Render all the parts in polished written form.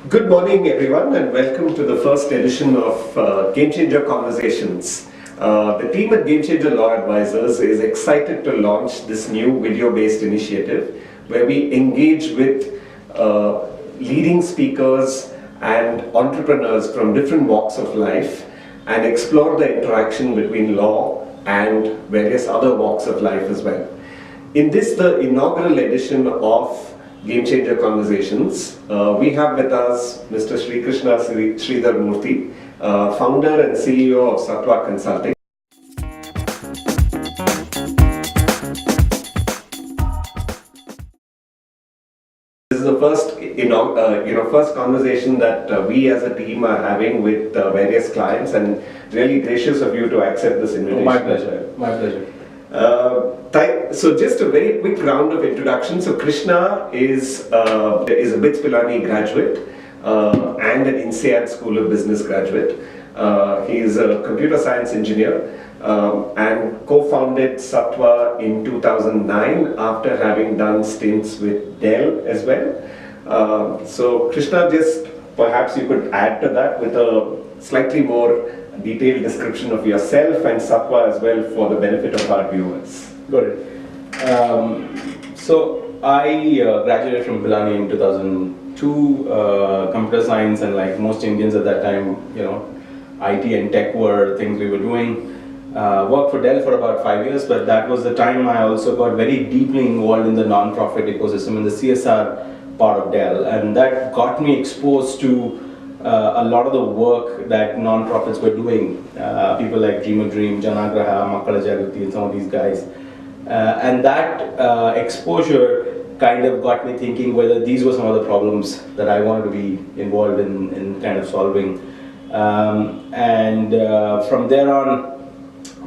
Good morning, everyone, and welcome to the first edition of GameChanger Conversations. The team at GameChanger Law Advisors is excited to launch this new video-based initiative where we engage with leading speakers and entrepreneurs from different walks of life and explore the interaction between law and various other walks of life as well. In this, the inaugural edition of GameChanger Conversations, we have with us Mr. Srikrishna S, Murthy, founder and CEO of Sattva Consulting. This is the first conversation that we as a team are having with various clients, and really gracious of you to accept this invitation. My pleasure. My pleasure. So just a very quick round of introduction. So Krishna is a BITS Pilani graduate and an INSEAD School of Business graduate. He is a computer science engineer and co-founded Sattva in 2009 after having done stints with Dell as well. So Krishna, just perhaps you could add to that with a slightly more detailed description of yourself and Sattva as well for the benefit of our viewers. Got it. So I graduated from Pilani in 2002, computer science, and like most Indians at that time, IT and tech were things we were doing. Worked for Dell for about 5 years, but that was the time I also got very deeply involved in the non-profit ecosystem in the CSR part of Dell, and that got me exposed to a lot of the work that non-profits were doing. People like Dream a Dream, Janagraha, Makkala Jagriti, and some of these guys. And that exposure kind of got me thinking whether these were some of the problems that I wanted to be involved in kind of solving. From there on,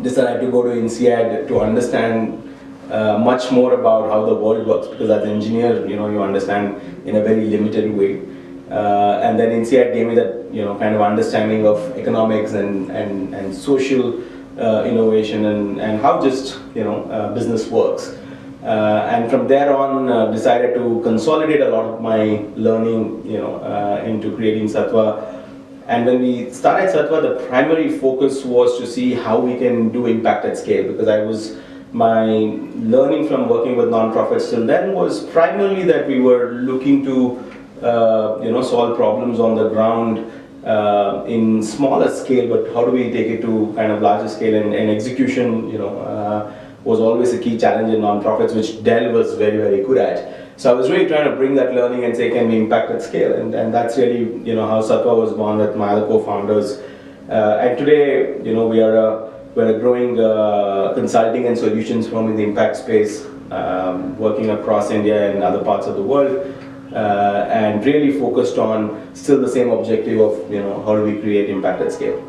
decided to go to INSEAD to understand much more about how the world works, because as an engineer, you understand in a very limited way. And then INSEAD gave me that kind of understanding of economics and social innovation and how just business works. And from there on, decided to consolidate a lot of my learning into creating Sattva. And when we started Sattva, the primary focus was to see how we can do impact at scale, because my learning from working with nonprofits till then was primarily that we were looking to solve problems on the ground in smaller scale, but how do we take it to kind of larger scale, and execution was always a key challenge in nonprofits, which Dell was very, very good at. So I was really trying to bring that learning and say, can we impact at scale? And that's really how Sattva was born with my other co-founders. And today, we're a growing consulting and solutions firm in the impact space, working across India and other parts of the world. And really focused on still the same objective of how do we create impact at scale.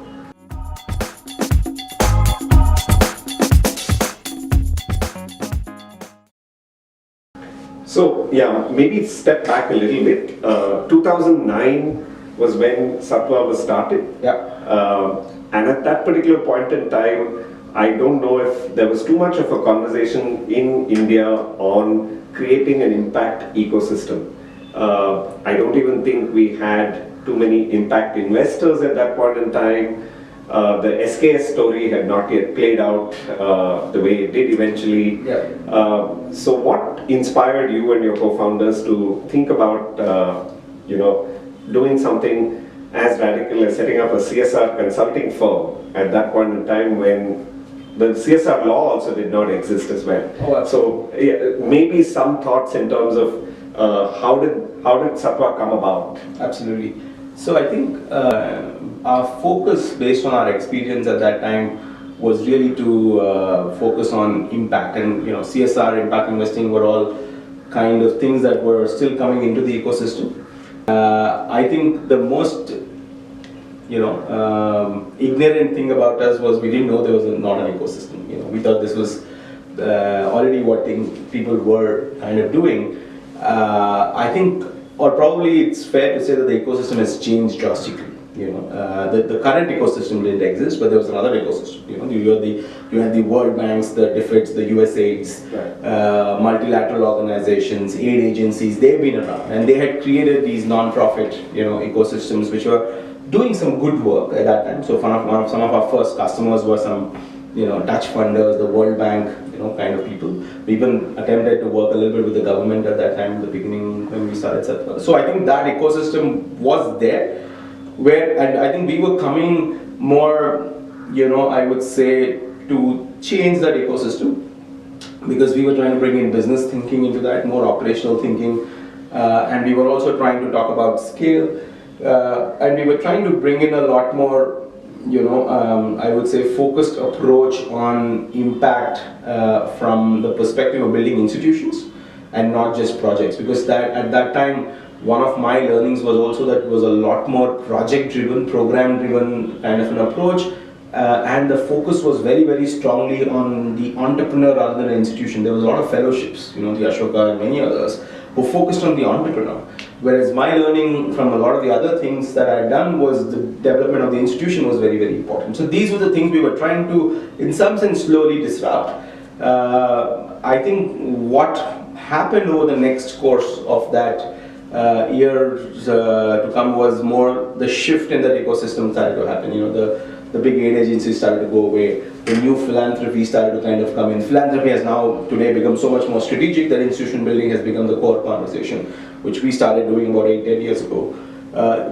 So yeah, maybe step back a little bit. 2009 was when Sattva was started. Yeah. And at that particular point in time, I don't know if there was too much of a conversation in India on creating an impact ecosystem. I don't even think we had too many impact investors at that point in time. The SKS story had not yet played out the way it did eventually. Yeah. So what inspired you and your co-founders to think about doing something as radical as setting up a CSR consulting firm at that point in time when the CSR law also did not exist as well? Oh, so yeah, maybe some thoughts in terms of how did Sattva come about? Absolutely. So I think our focus, based on our experience at that time, was really to focus on impact, and CSR, impact investing were all kind of things that were still coming into the ecosystem. I think the most ignorant thing about us was we didn't know there was not an ecosystem. We thought this was already what people were kind of doing. I think, or probably it's fair to say that the ecosystem has changed drastically. The current ecosystem didn't exist, but there was another ecosystem. You had the World Banks, the DFIDs, the USAIDs, multilateral organizations, aid agencies. They've been around, and they had created these non-profit ecosystems which were doing some good work at that time. So some of our first customers were some Dutch funders, the World Bank, kind of people. We even attempted to work a little bit with the government at that time, in the beginning when we started Sattva. So I think that ecosystem was there, and I think we were coming more, I would say, to change that ecosystem, because we were trying to bring in business thinking into that, more operational thinking, and we were also trying to talk about scale, and we were trying to bring in a lot more I would say focused approach on impact from the perspective of building institutions and not just projects, because at that time one of my learnings was also that it was a lot more project driven, program driven kind of an approach, and the focus was very, very strongly on the entrepreneur rather than an institution. There was a lot of fellowships, the Ashoka and many others, who focused on the entrepreneur. Whereas my learning from a lot of the other things that I had done was the development of the institution was very, very important. So these were the things we were trying to, in some sense, slowly disrupt. I think what happened over the next course of that years to come was more the shift in that ecosystem started to happen. The big aid agencies started to go away. The new philanthropy started to kind of come in. Philanthropy has now today become so much more strategic that institution building has become the core conversation, which we started doing about 8-10 years ago.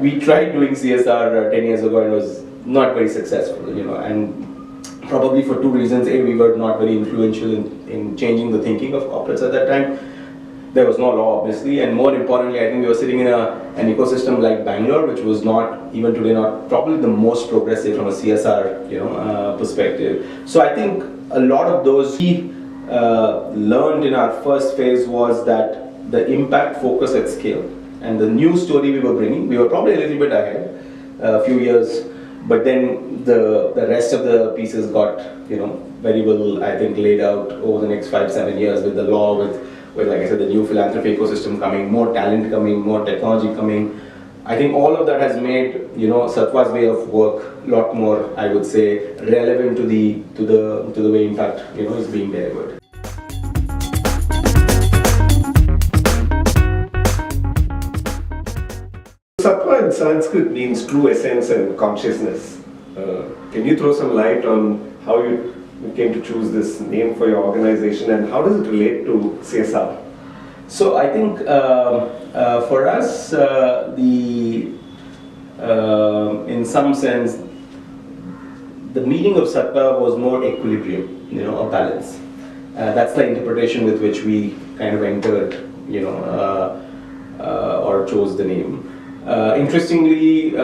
We tried doing CSR 10 years ago and it was not very successful, and probably for two reasons. A, we were not very influential in changing the thinking of corporates at that time. There was no law, obviously, and more importantly, I think we were sitting in an ecosystem like Bangalore, which was not, even today, not probably the most progressive from a CSR, perspective. So I think a lot of those we learned in our first phase was that the impact focus at scale and the new story we were bringing, we were probably a little bit ahead, a few years, but then the rest of the pieces got, very well, I think, laid out over the next 5-7 years with the law, with like I said, the new philanthropy ecosystem coming, more talent coming, more technology coming. I think all of that has made, Sattva's way of work a lot more, I would say, relevant to the way impact, is being delivered. Sattva in Sanskrit means true essence and consciousness. Can you throw some light on how you came to choose this name for your organization, and how does it relate to CSR? So I think for us, in some sense, the meaning of Sattva was more equilibrium, a balance. That's the interpretation with which we kind of entered, or chose the name. Interestingly,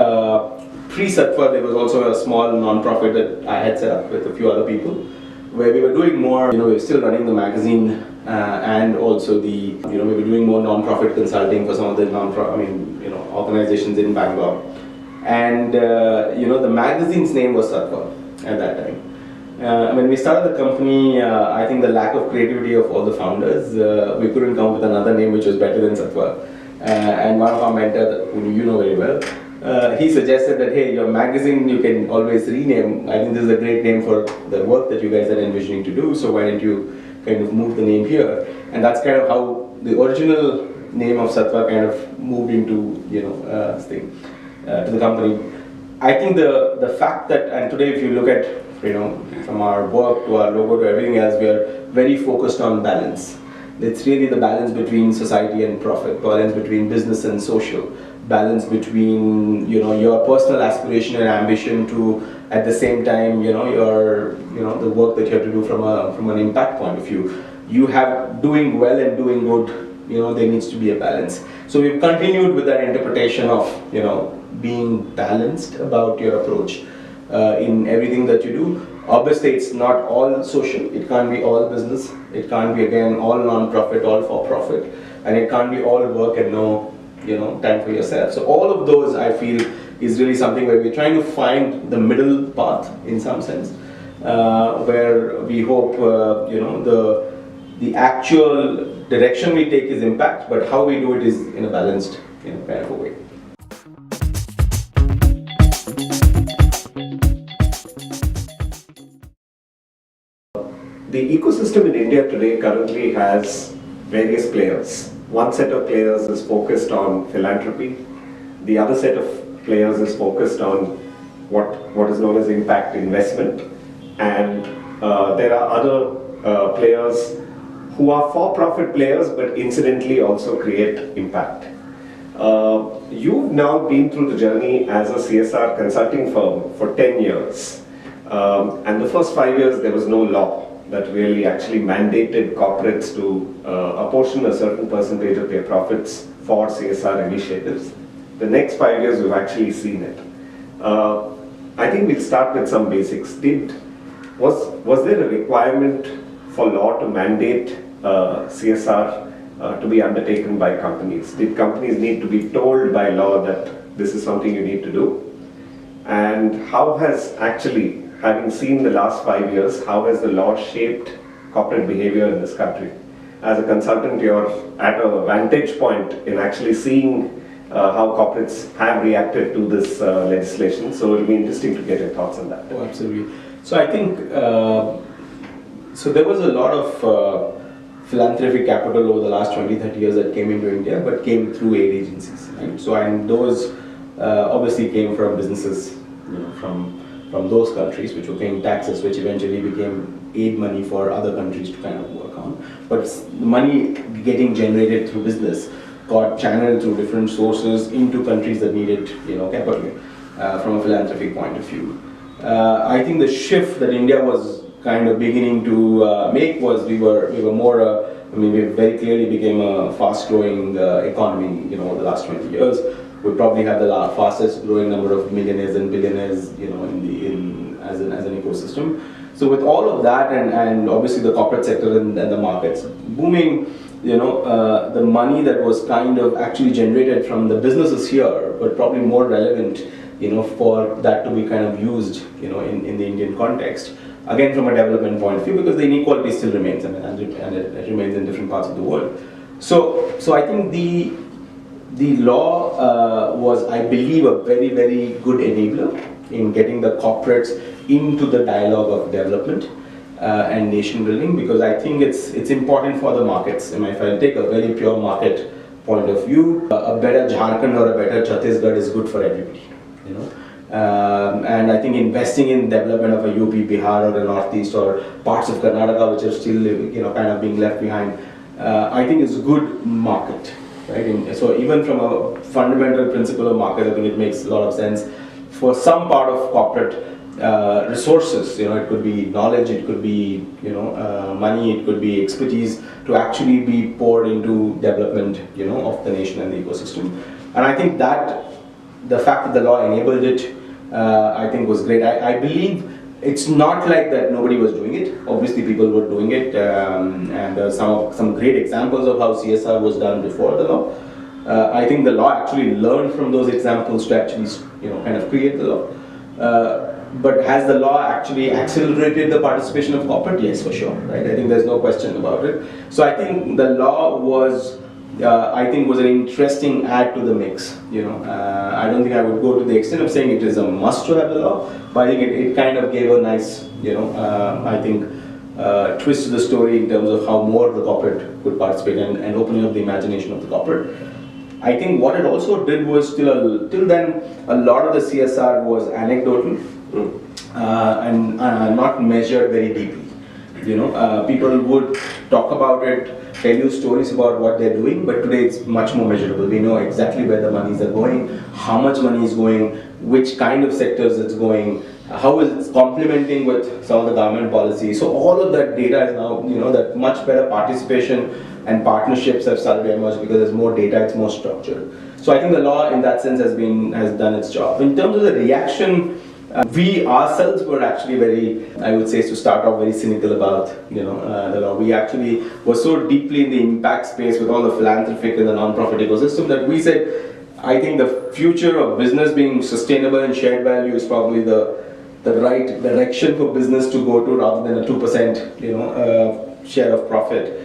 pre-Sattva, there was also a small non-profit that I had set up with a few other people, where we were doing more, we were still running the magazine, and also we were doing more non-profit consulting for some of the organizations in Bangalore. And, the magazine's name was Sattva at that time. When we started the company, I think the lack of creativity of all the founders, we couldn't come up with another name which was better than Sattva. And one of our mentors, who you know very well, he suggested that, hey, your magazine you can always rename. I think this is a great name for the work that you guys are envisioning to do, so why don't you kind of move the name here? And that's kind of how the original name of Sattva kind of moved into, to the company. I think the fact that, and today if you look at, from our work to our logo to everything else, we are very focused on balance. It's really the balance between society and profit, balance between business and social, balance between your personal aspiration and ambition to, at the same time, your the work that you have to do from an impact point of view. You have doing well and doing good. There needs to be a balance. So we've continued with that interpretation of being balanced about your approach in everything that you do. Obviously, it's not all social. It can't be all business. It can't be, again, all non-profit, all for-profit, and it can't be all work and no time for yourself. So all of those, I feel, is really something where we're trying to find the middle path in some sense, where we hope the actual direction we take is impact, but how we do it is in a balanced kind of a way. India today currently has various players. One set of players is focused on philanthropy. The other set of players is focused on what is known as impact investment. And there are other players who are for-profit players but incidentally also create impact. You've now been through the journey as a CSR consulting firm for 10 years. And the first 5 years there was no law that really actually mandated corporates to apportion a certain percentage of their profits for CSR initiatives. The next 5 years we've actually seen it. I think we'll start with some basics. Was there a requirement for law to mandate CSR to be undertaken by companies? Did companies need to be told by law that this is something you need to do? And how has actually, having seen the last 5 years, how has the law shaped corporate behavior in this country? As a consultant, you're at a vantage point in actually seeing how corporates have reacted to this legislation. So it'll be interesting to get your thoughts on that. Oh, absolutely. So I think, so there was a lot of philanthropic capital over the last 20-30 years that came into India, but came through aid agencies. Right? So, and those obviously came from businesses, from those countries which were paying taxes, which eventually became aid money for other countries to kind of work on. But the money getting generated through business got channeled through different sources into countries that needed, capital from a philanthropic point of view. I think the shift that India was kind of beginning to make was we were more, we very clearly became a fast-growing economy, over the last 20 years. We probably have the fastest growing number of millionaires and billionaires, as an ecosystem. So with all of that, and obviously the corporate sector and the markets booming, the money that was kind of actually generated from the businesses here, but probably more relevant, for that to be kind of used, in the Indian context. Again, from a development point of view, because the inequality still remains, and it remains in different parts of the world. So I think the law was, I believe, a very, very good enabler in getting the corporates into the dialogue of development and nation building, because I think it's important for the markets. And if I take a very pure market point of view, a better Jharkhand or a better Chhattisgarh is good for everybody. And I think investing in development of a UP, Bihar, or a Northeast, or parts of Karnataka which are still, kind of being left behind, I think is a good market, right? And so even from a fundamental principle of market, I think it makes a lot of sense for some part of corporate resources. It could be knowledge, it could be money, it could be expertise to actually be poured into development, of the nation and the ecosystem. And I think that the fact that the law enabled it, I think was great. I believe it's not like that nobody was doing it. Obviously people were doing it, and there are some great examples of how CSR was done before the law. I think the law actually learned from those examples to actually, kind of create the law. But has the law actually accelerated the participation of corporate? Yes, for sure, right? I think there's no question about it. So I think the law was, was an interesting add to the mix. I don't think I would go to the extent of saying it is a must to have the law, but I think it kind of gave a nice, twist to the story in terms of how more the corporate could participate and opening up the imagination of the corporate. I think what it also did was till then a lot of the CSR was anecdotal and not measured very deeply. People would talk about it, tell you stories about what they're doing, but today it's much more measurable. We know exactly where the monies are going, how much money is going, which kind of sectors it's going, how is it complementing with some of the government policies. So all of that data is now, that much better participation and partnerships have started to emerge because there's more data, it's more structured. So I think the law in that sense has done its job. In terms of the reaction, we ourselves were actually very, I would say, to start off, very cynical about the law. We actually were so deeply in the impact space with all the philanthropic and the non-profit ecosystem that we said, I think the future of business being sustainable and shared value is probably the right direction for business to go to, rather than a 2% share of profit.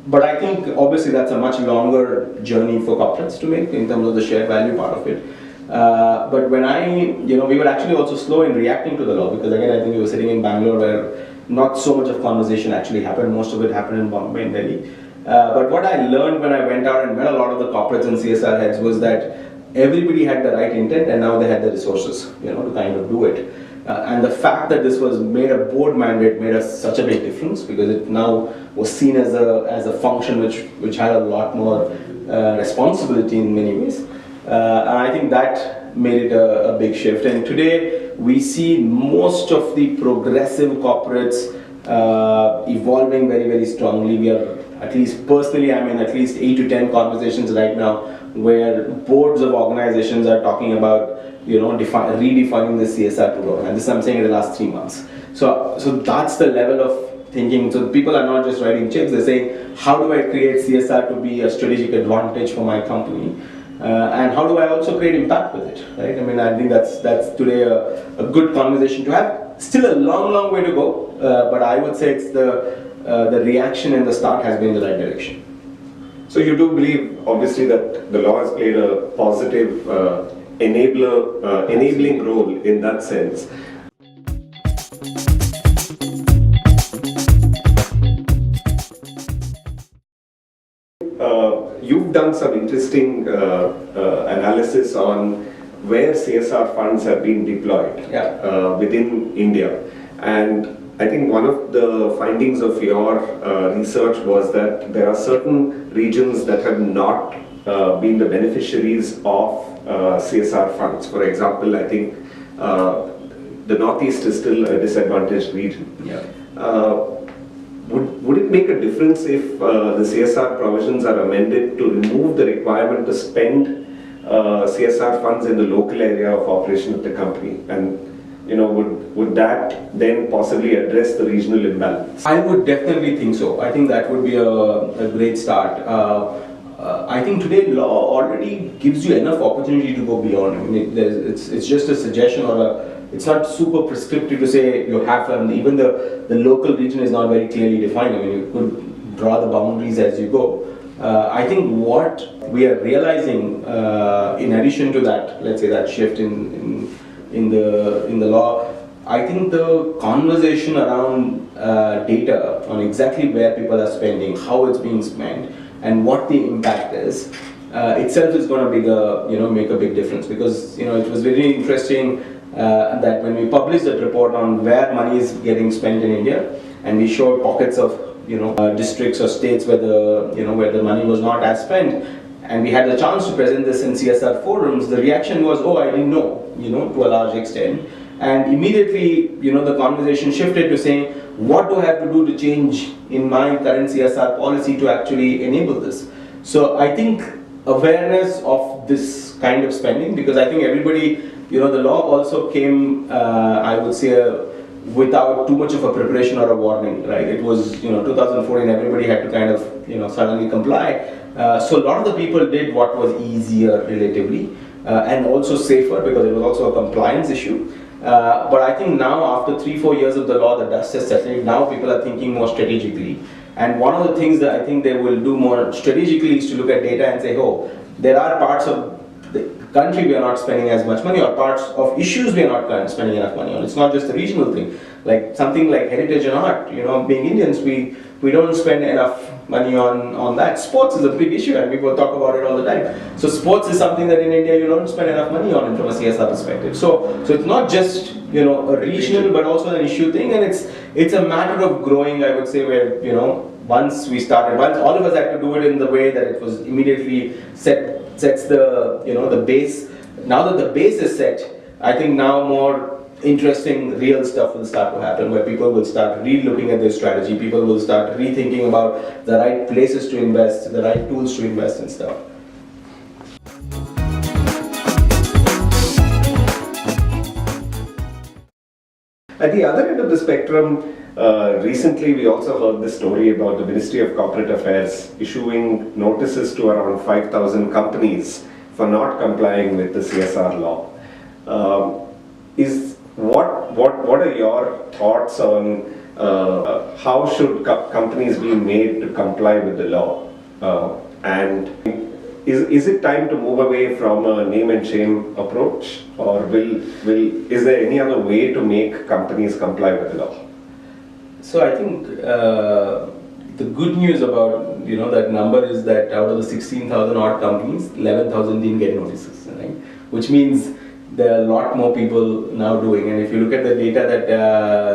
But I think obviously that's a much longer journey for corporates to make in terms of the shared value part of it. But when we were actually also slow in reacting to the law, because again, I think we were sitting in Bangalore where not so much of conversation actually happened. Most of it happened in Bombay and Delhi. But what I learned when I went out and met a lot of the corporates and CSR heads was that everybody had the right intent, and now they had the resources, to kind of do it. And the fact that this was made a board mandate made us such a big difference, because it now was seen as a function which had a lot more responsibility in many ways. And I think that made it a big shift. And today we see most of the progressive corporates evolving very, very strongly. We are, at least personally, I'm in at least 8 to 10 conversations right now where boards of organizations are talking about redefining the CSR program, and this I'm saying in the last 3 months. So that's the level of thinking. So people are not just writing checks, they're saying, how do I create CSR to be a strategic advantage for my company? And how do I also create impact with it, right? I mean, I think that's today a good conversation to have. Still a long way to go, but I would say it's the reaction in the start has been in the right direction. So you do believe, obviously, that the law has played a positive enabling role in that sense. You've done some interesting analysis on where CSR funds have been deployed within India, and I think one of the findings of your research was that there are certain regions that have not been the beneficiaries of CSR funds. For example, I think the Northeast is still a disadvantaged region. Would it make a difference if the CSR provisions are amended to remove the requirement to spend CSR funds in the local area of operation of the company? And would that then possibly address the regional imbalance? I would definitely think so. I think that would be a great start. I think today law already gives you enough opportunity to go beyond. I mean, it's just a suggestion, or it's not super prescriptive to say you have to. Even the local region is not very clearly defined. I mean, you could draw the boundaries as you go. I think what we are realizing, in addition to that, let's say that shift in the law, I think the conversation around data on exactly where people are spending, how it's being spent, and what the impact is, itself is going to make a big difference. Because it was very interesting that when we published that report on where money is getting spent in India, and we showed pockets of districts or states where the money was not as spent, and we had the chance to present this in CSR forums, the reaction was, oh, I didn't know, to a large extent. And immediately, the conversation shifted to saying, what do I have to do to change in my current CSR policy to actually enable this? So I think awareness of this kind of spending, because I think everybody, the law also came, I would say, without too much of a preparation or a warning, right? It was, 2014, everybody had to kind of, suddenly comply. So a lot of the people did what was easier relatively, and also safer, because it was also a compliance issue. But I think now, after 3-4 years of the law, the dust has settled. Now people are thinking more strategically. And one of the things that I think they will do more strategically is to look at data and say, oh, there are parts of the country we are not spending as much money, or parts of issues we are not spending enough money on. It's not just a regional thing. Like something like heritage and art, being Indians, we don't spend enough money on that. Sports is a big issue, and people talk about it all the time. So sports is something that in India you don't spend enough money on from a CSR perspective. So it's not just a regional, but also an issue thing, and it's a matter of growing, I would say, where once all of us had to do it in the way that it was immediately sets the base. Now that the base is set, I think now more interesting real stuff will start to happen, where people will start re-looking at their strategy, people will start rethinking about the right places to invest, the right tools to invest in stuff. At the other end of the spectrum, recently we also heard the story about the Ministry of Corporate Affairs issuing notices to around 5,000 companies for not complying with the CSR law. What are your thoughts on how should companies be made to comply with the law? And is it time to move away from a name and shame approach, or is there any other way to make companies comply with the law? So I think the good news about that number is that out of the 16,000 odd companies, 11,000 didn't get notices, right? Which means there are a lot more people now doing. And if you look at the data that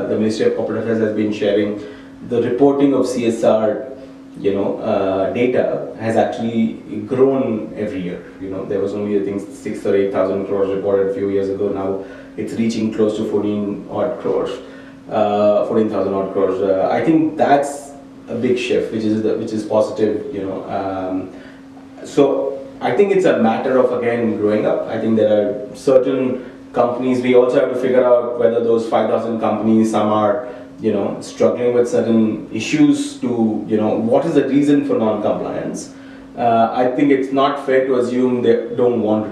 the Ministry of Corporate Affairs has been sharing, the reporting of CSR, data has actually grown every year. There was only I think 6 or 8,000 crores reported a few years ago. Now it's reaching close to 14,000 odd crores. I think that's a big shift, which is positive. So I think it's a matter of again growing up. I think there are certain companies. We also have to figure out whether those 5,000 companies, some are struggling with certain issues to what is the reason for non-compliance. I think it's not fair to assume they don't want to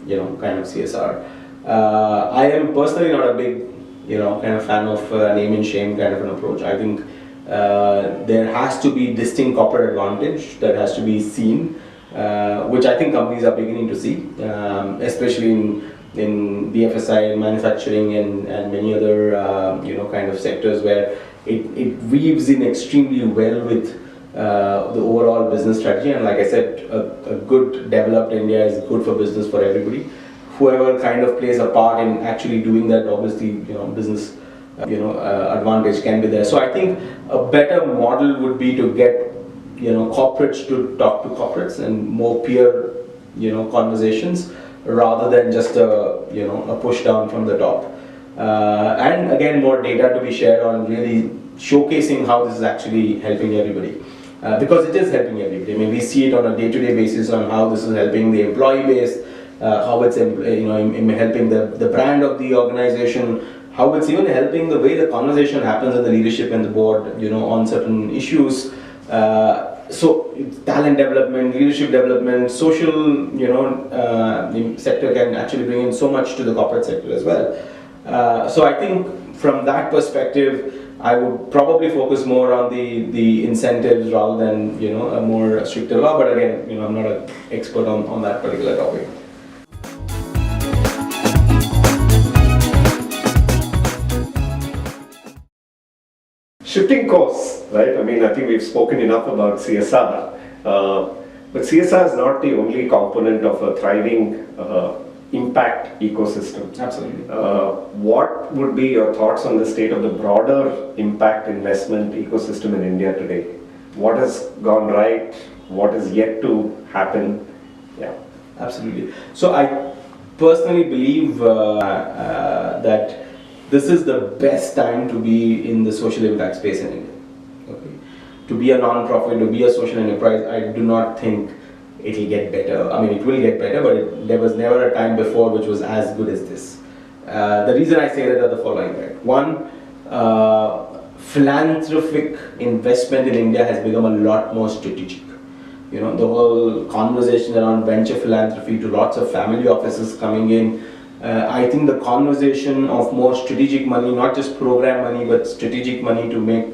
do kind of CSR. I am personally not a big kind of fan of name and shame kind of an approach. I think there has to be distinct corporate advantage that has to be seen, which I think companies are beginning to see, especially in BFSI, manufacturing, and many other kind of sectors where it weaves in extremely well with the overall business strategy. And like I said, a good developed India is good for business for everybody. Whoever kind of plays a part in actually doing that, obviously business advantage can be there. So I think a better model would be to get corporates to talk to corporates and more peer conversations, rather than just a push down from the top. And again, more data to be shared on really showcasing how this is actually helping everybody. Because it is helping everybody. I mean, we see it on a day-to-day basis on how this is helping the employee base, how it's helping the brand of the organization, how it's even helping the way the conversation happens in the leadership and the board, on certain issues. So talent development, leadership development, social, sector can actually bring in so much to the corporate sector as well. So I think from that perspective, I would probably focus more on the incentives rather than a more stricter law. But again, I'm not an expert on that particular topic. Shifting course, right? I mean, I think we've spoken enough about CSR, but CSR is not the only component of a thriving impact ecosystem. Absolutely. What would be your thoughts on the state of the broader impact investment ecosystem in India today? What has gone right? What is yet to happen? Yeah. Absolutely. So I personally believe that this is the best time to be in the social impact space in India. Okay. To be a non-profit, to be a social enterprise, I do not think it will get better. I mean, it will get better, but there was never a time before which was as good as this. The reason I say that are the following. Right? One, philanthropic investment in India has become a lot more strategic. The whole conversation around venture philanthropy to lots of family offices coming in. I think the conversation of more strategic money, not just program money, but strategic money to make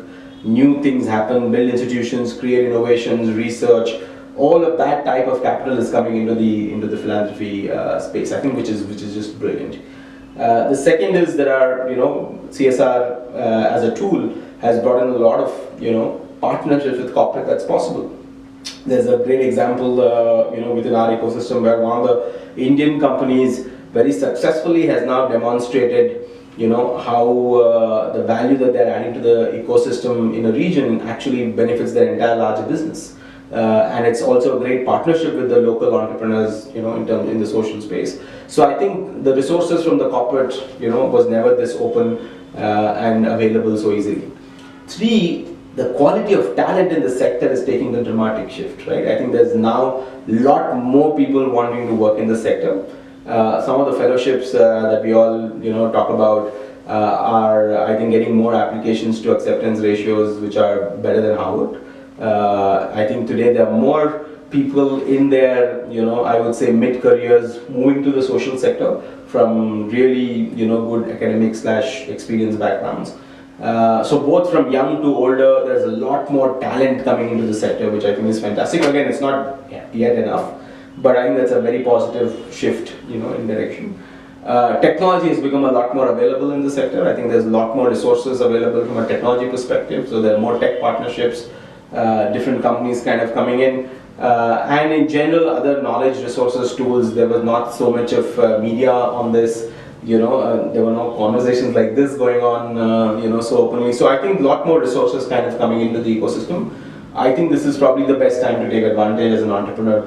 new things happen, build institutions, create innovations, research, all of that type of capital is coming into the philanthropy space. I think which is just brilliant. The second is there are CSR as a tool has brought in a lot of partnerships with corporate that's possible. There's a great example within our ecosystem where one of the Indian companies very successfully has now demonstrated how the value that they're adding to the ecosystem in a region actually benefits their entire larger business. And it's also a great partnership with the local entrepreneurs in the social space. So I think the resources from the corporate was never this open and available so easily. Three, the quality of talent in the sector is taking a dramatic shift, right? I think there's now a lot more people wanting to work in the sector. Some of the fellowships that we all talk about are, I think, getting more applications to acceptance ratios which are better than Harvard. I think today there are more people in their, I would say mid-careers moving to the social sector from really, good academic / experience backgrounds. So both from young to older, there's a lot more talent coming into the sector, which I think is fantastic. Again, it's not yet enough, but I think that's a very positive shift, in direction. Technology has become a lot more available in the sector. I think there's a lot more resources available from a technology perspective. So there are more tech partnerships, different companies kind of coming in. And in general, other knowledge resources, tools, there was not so much of media on this. There were no conversations like this going on, so openly. So I think a lot more resources kind of coming into the ecosystem. I think this is probably the best time to take advantage as an entrepreneur,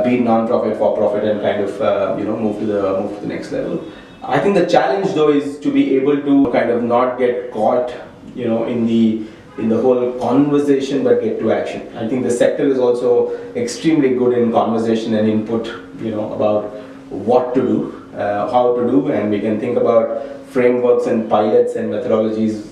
be it non-profit, for-profit, and kind of move to the next level. I think the challenge though is to be able to kind of not get caught, in the whole conversation, but get to action. I think the sector is also extremely good in conversation and input, about what to do. How to do, and we can think about frameworks and pilots and methodologies,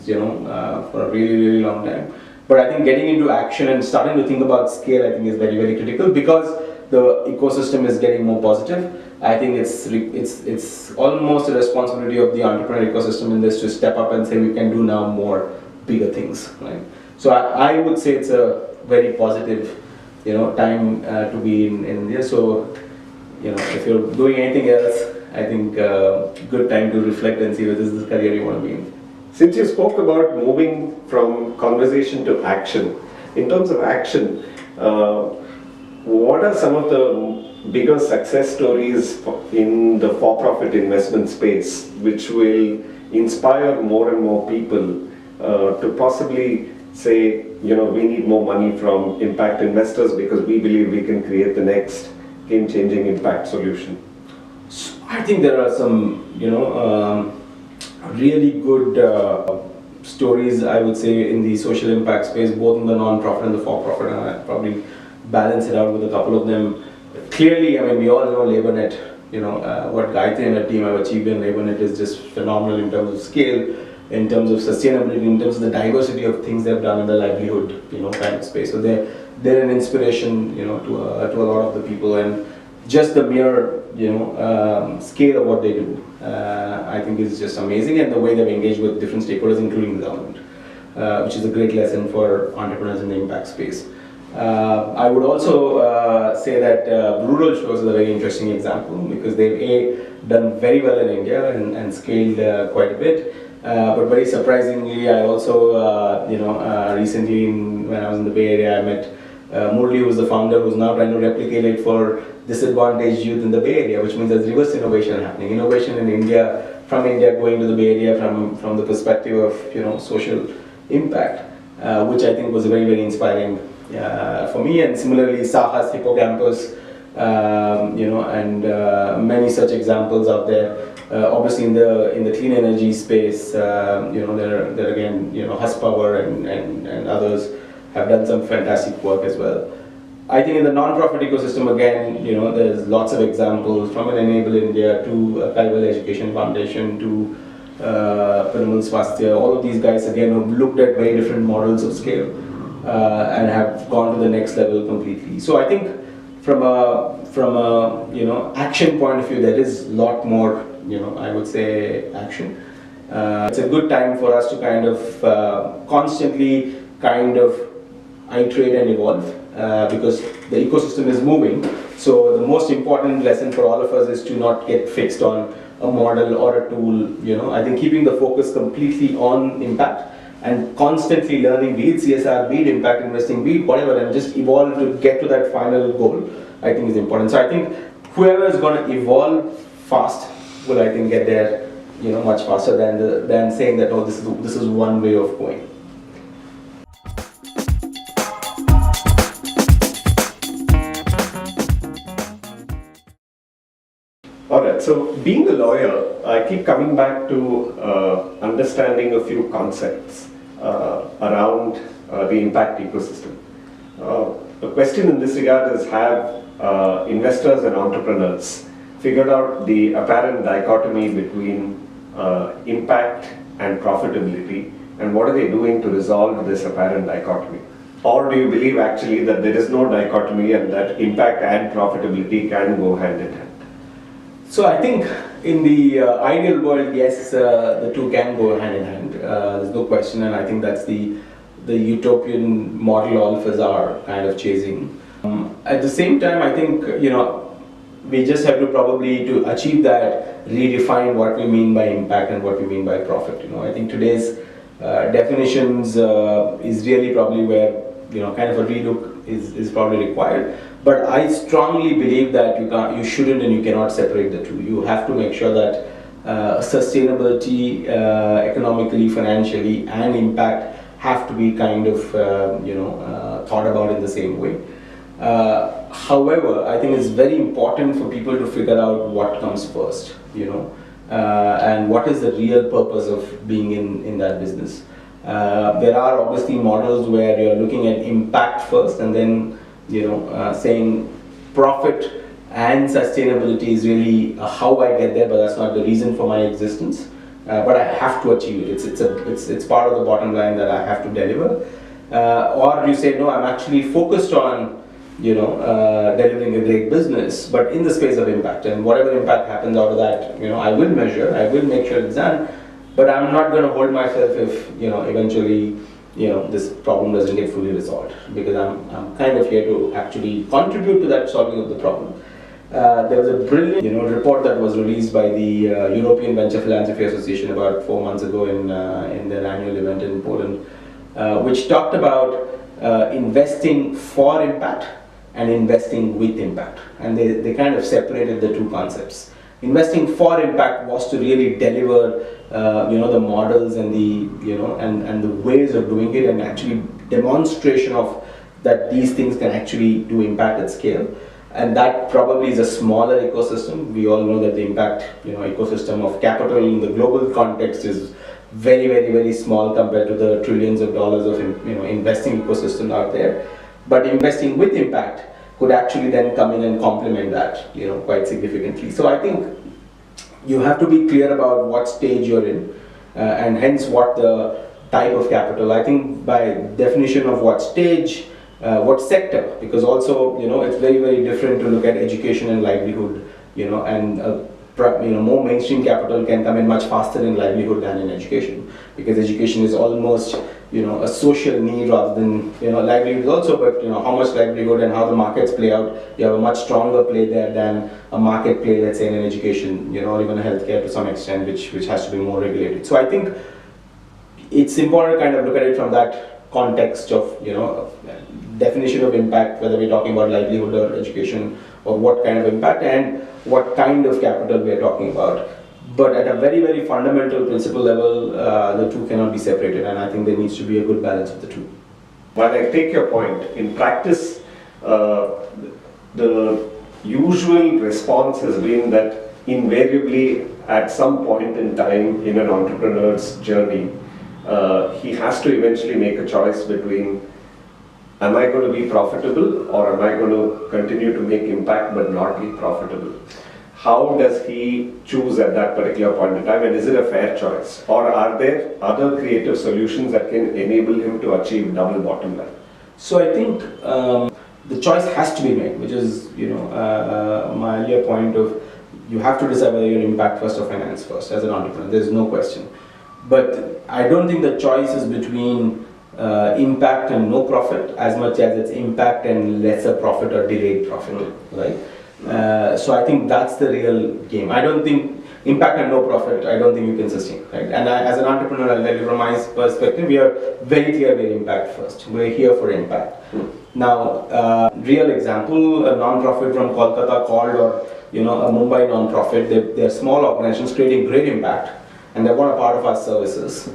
for a really, really long time. But I think getting into action and starting to think about scale, I think is very, very critical because the ecosystem is getting more positive. I think it's almost a responsibility of the entrepreneur ecosystem in this to step up and say we can do now more bigger things, right? So I would say it's a very positive, time to be in India. So, if you're doing anything else, I think good time to reflect and see whether this is the career you want to be in. Since you spoke about moving from conversation to action, in terms of action, what are some of the bigger success stories in the for-profit investment space which will inspire more and more people to possibly say, we need more money from impact investors because we believe we can create the next game-changing impact solution? I think there are some, really good stories, I would say, in the social impact space, both in the non-profit and the for-profit, and I'd probably balance it out with a couple of them. Clearly, we all know LaborNet, what Gayatri and her team have achieved in LaborNet is just phenomenal in terms of scale, in terms of sustainability, in terms of the diversity of things they've done in the livelihood, kind of space. So they're an inspiration, to a lot of the people, and just the mere, scale of what they do, I think is just amazing, and the way they've engaged with different stakeholders, including the government, which is a great lesson for entrepreneurs in the impact space. I would also say that Rural Shows is a very interesting example because they've done very well in India and scaled quite a bit. But very surprisingly, I also, recently when I was in the Bay Area, I met Murthy, who's the founder, who's now trying to replicate it for disadvantaged youth in the Bay Area, which means there's reverse innovation happening. Innovation in India, from India going to the Bay Area from the perspective of social impact, which I think was very, very inspiring for me. And similarly, Sahas, Hippocampus, and many such examples out there. Obviously, in the clean energy space, there again, Huspower and others have done some fantastic work as well. I think in the non-profit ecosystem, again, there's lots of examples from an Enable India to Kaival Education Foundation to Piramal Swasthya. All of these guys, again, have looked at very different models of scale and have gone to the next level completely. So I think from a action point of view, there is a lot more, I would say, action. It's a good time for us to kind of constantly kind of iterate and evolve because the ecosystem is moving. So the most important lesson for all of us is to not get fixed on a model or a tool. I think keeping the focus completely on impact and constantly learning, be it CSR, be it impact investing, be it whatever, and just evolve to get to that final goal, I think is important. So I think whoever is going to evolve fast will, I think, get there, much faster than saying that, oh, this is one way of going. Alright, so being a lawyer, I keep coming back to understanding a few concepts around the impact ecosystem. The question in this regard is, have investors and entrepreneurs figured out the apparent dichotomy between impact and profitability, and what are they doing to resolve this apparent dichotomy? Or do you believe actually that there is no dichotomy and that impact and profitability can go hand in hand? So I think in the ideal world, yes, the two can go hand in hand. There's no question, and I think that's the utopian model all of us are kind of chasing. At the same time, I think we just have to probably, to achieve that, redefine what we mean by impact and what we mean by profit. I think today's definitions is really probably where kind of a relook is probably required. But I strongly believe that you shouldn't and you cannot separate the two. You have to make sure that sustainability, economically, financially, and impact have to be kind of thought about in the same way. However, I think it's very important for people to figure out what comes first, and what is the real purpose of being in that business. There are obviously models where you're looking at impact first and then saying profit and sustainability is really how I get there, but that's not the reason for my existence. But I have to achieve it. It's part of the bottom line that I have to deliver. Or you say, no, I'm actually focused on delivering a great business, but in the space of impact, and whatever impact happens out of that, I will measure, I will make sure it's done, but I'm not going to hold myself if eventually this problem doesn't get fully resolved, because I'm kind of here to actually contribute to that solving of the problem. There was a brilliant report that was released by the European Venture Philanthropy Association about 4 months ago in their annual event in Poland, which talked about investing for impact and investing with impact, and they kind of separated the two concepts. Investing for impact was to really deliver the models and the and the ways of doing it, and actually demonstration of that these things can actually do impact at scale. And that probably is a smaller ecosystem. We all know that the impact ecosystem of capital in the global context is very, very, very small compared to the trillions of dollars of investing ecosystem out there. But investing with impact could actually then come in and complement that quite significantly. So I think you have to be clear about what stage you're in, and hence what the type of capital. I think by definition of what stage, what sector, because also it's very, very different to look at education and livelihood, and more mainstream capital can come in much faster in livelihood than in education, because education is almost a social need rather than livelihood also. But how much livelihood and how the markets play out, you have a much stronger play there than a market play, let's say, in an education, or even a healthcare to some extent, which has to be more regulated. So I think it's important to kind of look at it from that context of definition of impact, whether we're talking about livelihood or education, or what kind of impact and what kind of capital we're talking about. But at a very, very fundamental principle level, the two cannot be separated, and I think there needs to be a good balance of the two. While I take your point, in practice, the usual response has been that invariably at some point in time in an entrepreneur's journey, he has to eventually make a choice between, am I going to be profitable or am I going to continue to make impact but not be profitable? How does he choose at that particular point in time, and is it a fair choice? Or are there other creative solutions that can enable him to achieve double bottom line? So I think the choice has to be made, which is my earlier point of you have to decide whether you're impact first or finance first as an entrepreneur. There's no question. But I don't think the choice is between impact and no profit as much as it's impact and lesser profit or delayed profit, right? So I think that's the real game. I don't think impact and no profit, I don't think you can sustain, right? And as an entrepreneur, I'll tell you from my perspective, we are very clear we're impact first. We're here for impact. Now, real example, a non-profit from Kolkata called, or a Mumbai non-profit, they're small organizations creating great impact, and they want a part of our services,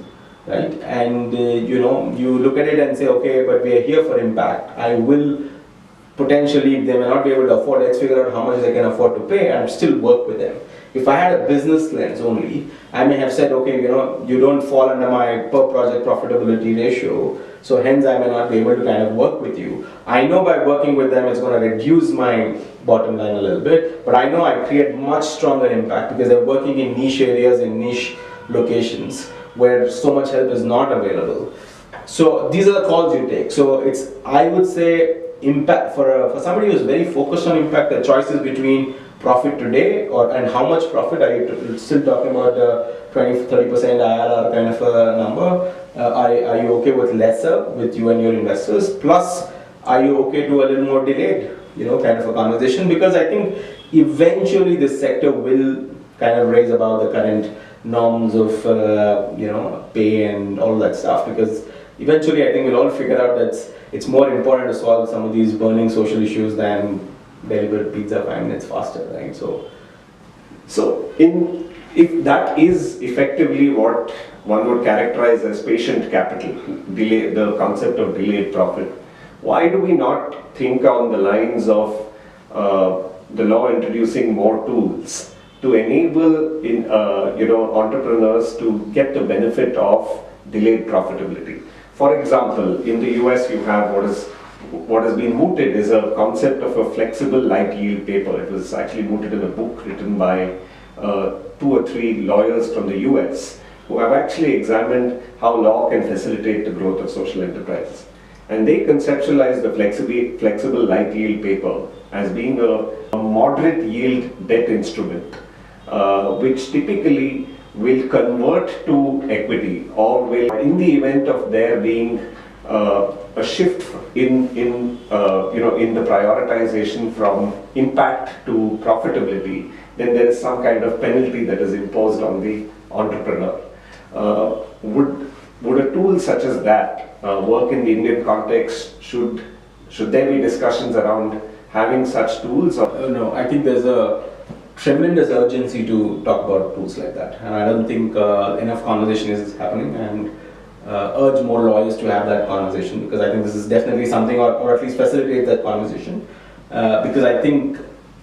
right? And you look at it and say, okay, but we are here for impact. I will potentially, they may not be able to afford, let's figure out how much they can afford to pay and still work with them. If I had a business lens only, I may have said, okay, you don't fall under my per project profitability ratio, so hence I may not be able to kind of work with you. I know by working with them it's going to reduce my bottom line a little bit, but I know I create much stronger impact because they're working in niche areas, in niche locations where so much help is not available. So these are the calls you take. So it's, I would say, impact for somebody who's very focused on impact, the choice is between profit today and how much profit. Are you still talking about 20-30% IRR kind of a number? Are you okay with lesser with you and your investors? Plus, are you okay to a little more delayed, kind of a conversation? Because I think eventually this sector will kind of raise above the current norms of pay and all that stuff, because eventually I think we'll all figure out that it's more important to solve some of these burning social issues than deliver pizza 5 minutes faster, right? If that is effectively what one would characterize as patient capital, the concept of delayed profit, why do we not think on the lines of the law introducing more tools to enable entrepreneurs to get the benefit of delayed profitability? For example, in the US you have what has been mooted is a concept of a flexible light yield paper. It was actually mooted in a book written by 2 or 3 lawyers from the US who have actually examined how law can facilitate the growth of social enterprises. And they conceptualize the flexible light yield paper as being a moderate yield debt instrument, which typically will convert to equity, or will, in the event of there being a shift in the prioritization from impact to profitability, then there is some kind of penalty that is imposed on the entrepreneur. Would a tool such as that work in the Indian context? Should there be discussions around having such tools? No, I think there's a tremendous urgency to talk about tools like that, and I don't think enough conversation is happening, and urge more lawyers to have that conversation, because I think this is definitely something, or at least facilitate that conversation, because I think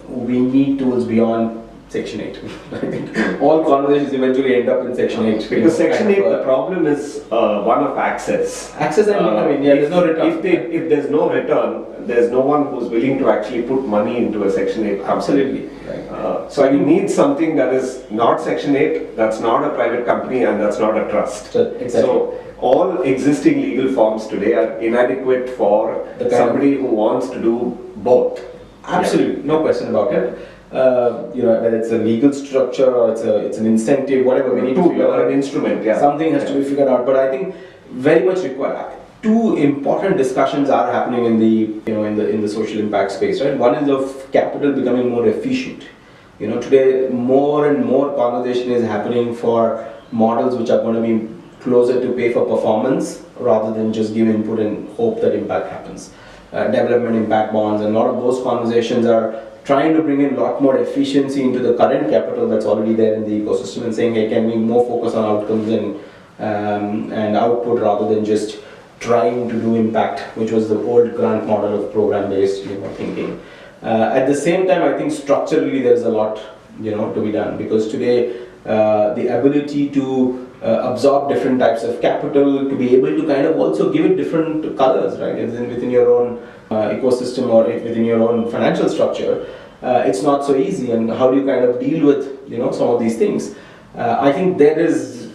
we need tools beyond Section 8. I think all conversations eventually end up in Section 8. Because Section 8, the problem is one of access. Access, and there's no return. If there's no return, there's no one who's willing to actually put money into a Section 8 company. Absolutely. Right. So you need something that is not Section 8, that's not a private company, and that's not a trust. Exactly. So all existing legal forms today are inadequate for somebody who wants to do both. Absolutely, no question about it. Whether it's a legal structure or it's an incentive, whatever we need to figure out. An instrument, yeah. Something has to be figured out. But I think very much required. 2 important discussions are happening in the social impact space, right? One is of capital becoming more efficient. Today more and more conversation is happening for models which are going to be closer to pay for performance rather than just give input and hope that impact happens. Development impact bonds, and a lot of those conversations are trying to bring in a lot more efficiency into the current capital that's already there in the ecosystem, and saying, hey, can we more focus on outcomes and output rather than just trying to do impact, which was the old grant model of program-based thinking. At the same time, I think structurally there's a lot to be done, because today the ability to absorb different types of capital, to be able to kind of also give it different colors, right? Within your own ecosystem or within your own financial structure, it's not so easy. And how do you kind of deal with some of these things? I think there is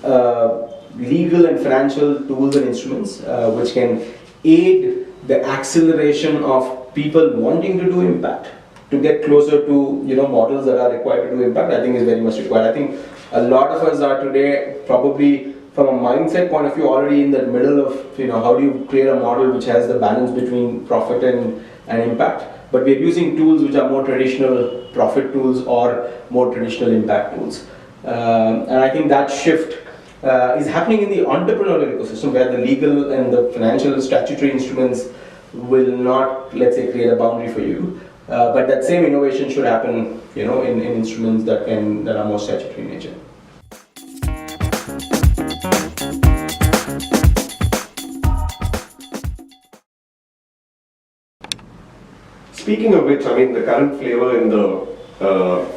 legal and financial tools and instruments which can aid the acceleration of people wanting to do impact, to get closer to models that are required to do impact. I think is very much required. I think a lot of us are today probably from a mindset point of view already in the middle of how do you create a model which has the balance between profit and impact, but we're using tools which are more traditional profit tools or more traditional impact tools, and I think that shift is happening in the entrepreneurial ecosystem, where the legal and the financial statutory instruments will not, let's say, create a boundary for you, but that same innovation should happen in instruments that are more statutory in nature. Speaking of which, I mean, the current flavor in the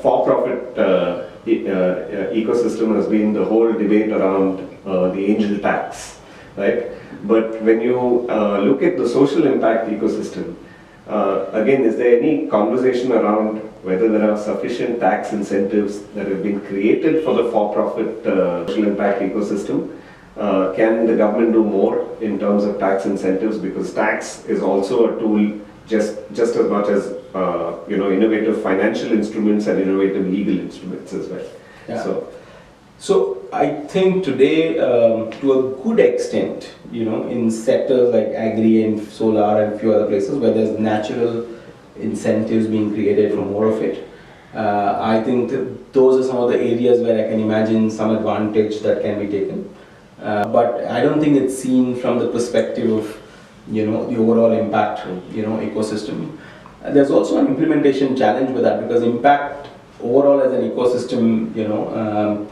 for-profit ecosystem has been the whole debate around the angel tax, right? But when you look at the social impact ecosystem, again, is there any conversation around whether there are sufficient tax incentives that have been created for the for-profit social impact ecosystem? Can the government do more in terms of tax incentives? Because tax is also a tool just as much as innovative financial instruments and innovative legal instruments as well. Yeah. So I think today, to a good extent, in sectors like agri and solar and a few other places where there's natural incentives being created for more of it, I think those are some of the areas where I can imagine some advantage that can be taken. But I don't think it's seen from the perspective of, the overall impact, ecosystem. There's also an implementation challenge with that, because impact overall as an ecosystem,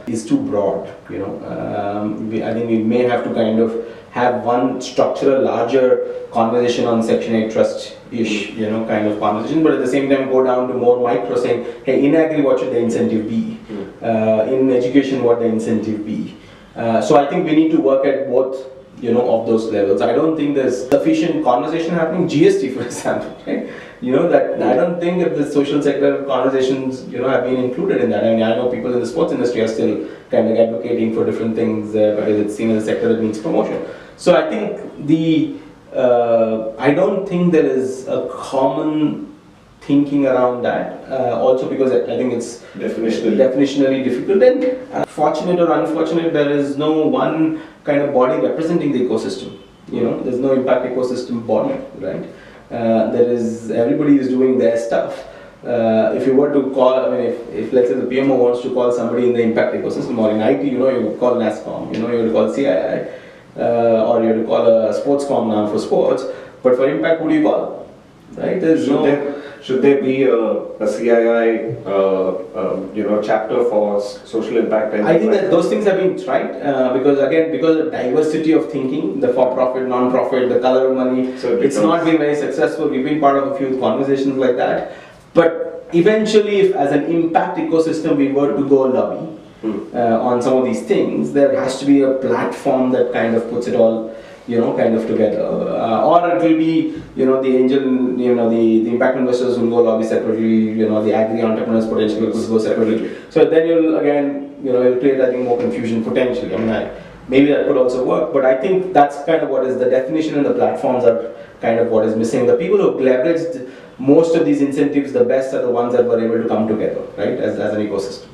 is too broad. I think we may have to kind of have one structural larger conversation on Section 8 trust-ish, kind of conversation, but at the same time go down to more micro, saying, hey, in agri, what should the incentive be? In education, what the incentive be? So I think we need to work at both, of those levels. I don't think there's sufficient conversation happening. GST, for example, right? That I don't think that the social sector conversations, have been included in that. I mean, I know people in the sports industry are still kind of advocating for different things because it's seen as a sector that needs promotion. So I think I don't think there is a common thinking around that. Also because I think it's definitionally difficult, and fortunate or unfortunate, there is no one kind of body representing the ecosystem. There's no impact ecosystem body, right? Everybody is doing their stuff. If you were to call, if let's say the PMO wants to call somebody in the impact ecosystem or in IT, you would call NASCOM, you would call CII, or you would call a sportscom now for sports. But for impact, who do you call? Right? Should there be a CII, chapter for social impact? I think that those things have been tried because of diversity of thinking, the for-profit, non-profit, the color of money. So it's not been very successful. We've been part of a few conversations like that. But eventually, if as an impact ecosystem we were to go lobby on some of these things, there has to be a platform that kind of puts it all, kind of together, or it will be, the angel, the impact investors will go lobby separately, the agri entrepreneurs potentially will go separately. So then you'll again, you'll create, I think, more confusion potentially. Maybe that could also work, but I think that's kind of what is the definition, and the platforms are kind of what is missing. The people who leveraged most of these incentives the best are the ones that were able to come together, right, as an ecosystem.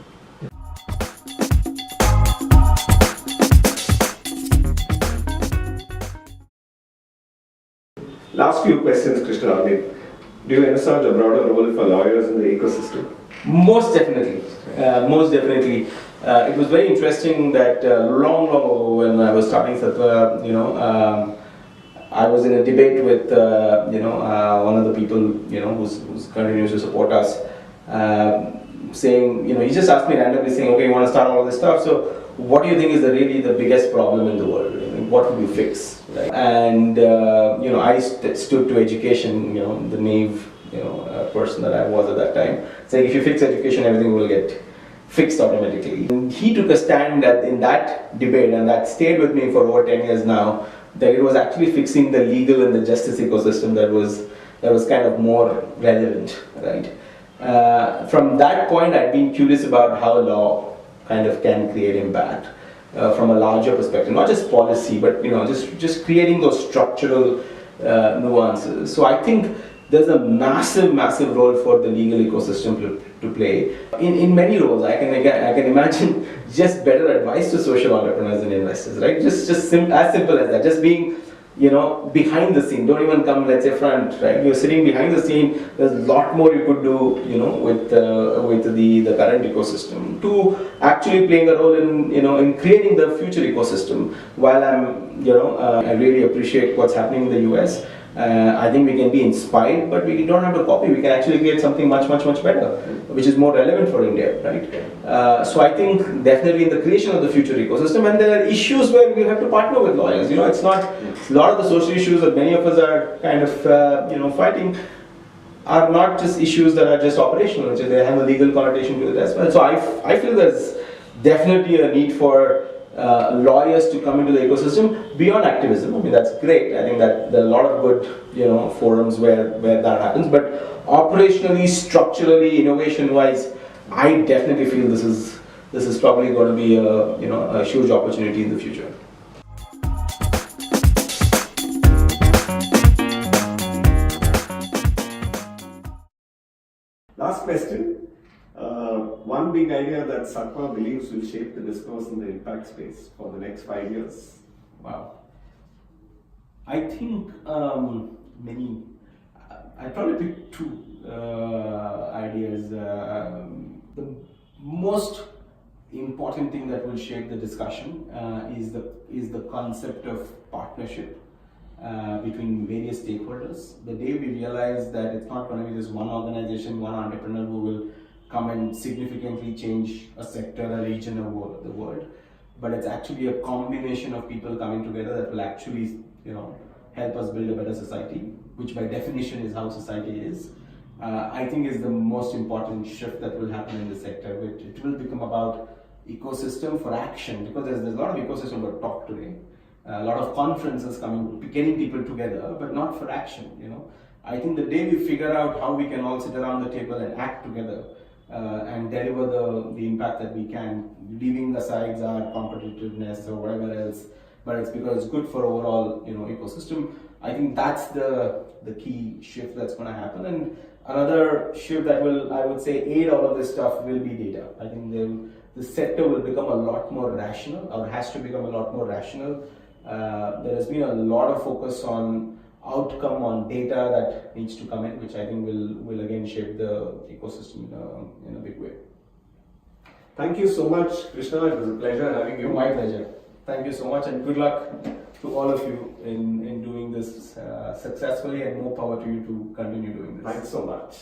Last few questions, Krishna. Do you envisage a broader role for lawyers in the ecosystem? Most definitely. It was very interesting that long ago when I was starting Sattva, I was in a debate with one of the people who's continues to support us, saying, he just asked me randomly, saying, okay, you want to start all this stuff, so what do you think is really the biggest problem in the world? What would you fix? Right? And I stood to education, the naive person that I was at that time, saying if you fix education, everything will get fixed automatically. And he took a stand in that debate, and that stayed with me for over 10 years now, that it was actually fixing the legal and the justice ecosystem that was kind of more relevant, right? From that point, I'd been curious about how law kind of can create impact from a larger perspective, not just policy, but just creating those structural nuances. So I think there's a massive role for the legal ecosystem to play in many roles. I can imagine just better advice to social entrepreneurs and investors, right? Just as simple as that. Just being behind the scene. Don't even come, let's say, front, right? You're sitting behind the scene. There's a lot more you could do, with the current ecosystem to actually playing a role in creating the future ecosystem. While I really appreciate what's happening in the US. I think we can be inspired, but we don't have to copy. We can actually create something much better, which is more relevant for India, right? So I think definitely in the creation of the future ecosystem, and there are issues where we have to partner with lawyers. It's not a lot of the social issues that many of us are kind of fighting are not just issues that are just operational, which is they have a legal connotation to it as well. So I feel there's definitely a need for lawyers to come into the ecosystem beyond activism. I mean, that's great. I think that there are a lot of good forums where that happens, but operationally, structurally, innovation-wise, I definitely feel this is probably going to be a huge opportunity in the future. Last question. One big idea that Sattva believes will shape the discourse in the impact space for the next 5 years. Wow. I think many. I probably pick two. ideas. The most important thing that will shape the discussion is the concept of partnership between various stakeholders. The day we realize that it's not going to be just one organization, one entrepreneur who will come and significantly change a sector, a region, or the world, but it's actually a combination of people coming together that will actually, help us build a better society, which by definition is how society is. I think is the most important shift that will happen in the sector. It will become about ecosystem for action, because there's a lot of ecosystem for talk today. A lot of conferences getting people together, but not for action. I think the day we figure out how we can all sit around the table and act together and deliver the impact that we can, leaving aside our competitiveness or whatever else, but it's because it's good for overall ecosystem. I think that's the key shift that's going to happen. And another shift that will, I would say, aid all of this stuff will be data. I think the sector will become a lot more rational, or has to become a lot more rational. There has been a lot of focus on outcome, on data that needs to come in, which I think will again shape the ecosystem in a big way. Thank you so much, Krishna. It was a pleasure having you. My pleasure. Thank you so much, and good luck to all of you in doing this successfully, and more power to you to continue doing this. Thanks so much.